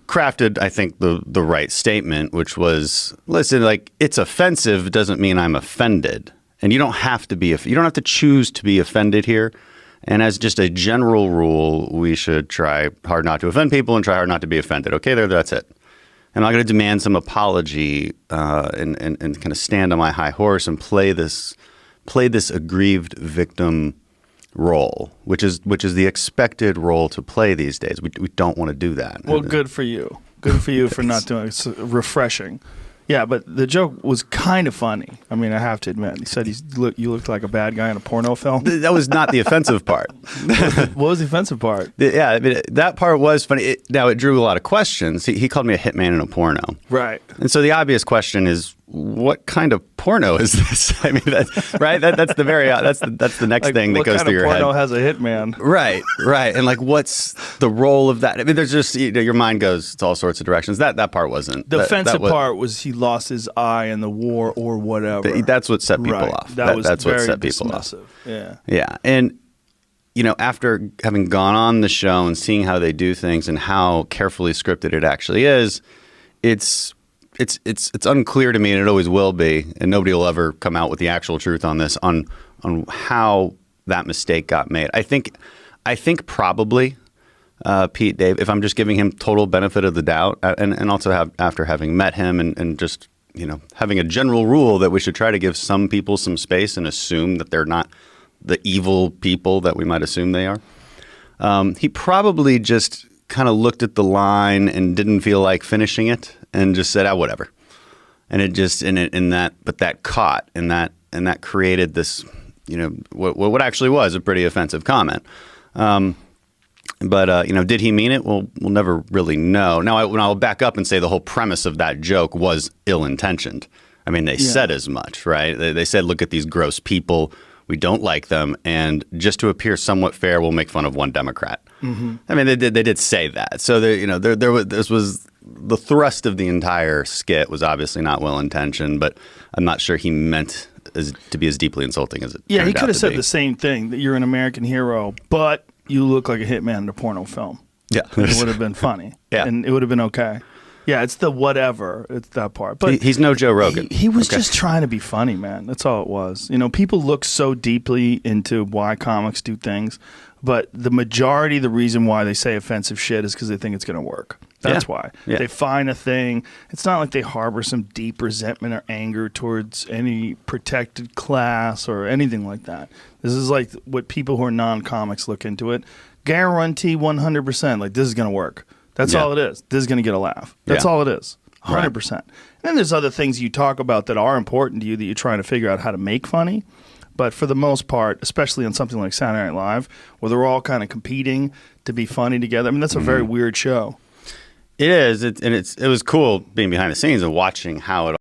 crafted, I think, the right statement, which was, listen, like, it's offensive doesn't mean I'm offended. And you don't have to be, you don't have to choose to be offended here. And as just a general rule, we should try hard not to offend people and try hard not to be offended. Okay, that's it. I'm not going to demand some apology and kind of stand on my high horse and play this aggrieved victim role, which is the expected role to play these days. We don't want to do that. Well, good for you. Good for you for not doing it. It's refreshing. Yeah, but the joke was kind of funny. I mean, I have to admit. He said you looked like a bad guy in a porno film. That was not the offensive part. What was the offensive part? Yeah, I mean, that part was funny. Now, it drew a lot of questions. He called me a hitman in a porno. Right. And so the obvious question is, what kind of porno is this? I mean, right? That's the next thing that goes through your head. What kind of porno has a hitman? Right. And like, what's the role of that? I mean, there's just, your mind goes to all sorts of directions. That part wasn't. The offensive part was he lost his eye in the war or whatever. That's what set people off. That's what set people off. Yeah. And, after having gone on the show and seeing how they do things and how carefully scripted it actually is, it's unclear to me, and it always will be, and nobody will ever come out with the actual truth on this, on how that mistake got made. I think probably, Pete, Dave, if I'm just giving him total benefit of the doubt, and also after having met him and just, having a general rule that we should try to give some people some space and assume that they're not the evil people that we might assume they are. He probably just kind of looked at the line and didn't feel like finishing it and just said, whatever. And it just, but that caught, and that created this, what actually was a pretty offensive comment. But did he mean it? Well, we'll never really know. Now, I'll back up and say the whole premise of that joke was ill-intentioned. I mean, they said as much, right? They said, look at these gross people. We don't like them. And just to appear somewhat fair, we'll make fun of one Democrat. Mm-hmm. I mean, they did say that. So this was the thrust of the entire skit was obviously not well-intentioned, but I'm not sure he meant to be as deeply insulting as it turned out to be. Yeah, he could have said the same thing, that you're an American hero, but you look like a hitman in a porno film. Yeah. It would have been funny. Yeah. And it would have been okay. Yeah, it's the whatever. It's that part. But he's no Joe Rogan. He was just trying to be funny, man. That's all it was. People look so deeply into why comics do things, but the reason why they say offensive shit is because they think it's going to work. That's why. Yeah. They find a thing. It's not like they harbor some deep resentment or anger towards any protected class or anything like that. This is like what people who are non-comics look into it. Guarantee 100%. Like, this is going to work. That's all it is. This is going to get a laugh. That's all it is. 100%. Right. And then there's other things you talk about that are important to you that you're trying to figure out how to make funny. But for the most part, especially on something like Saturday Night Live, where they're all kind of competing to be funny together, I mean, that's a very weird show. It is. It was cool being behind the scenes and watching how it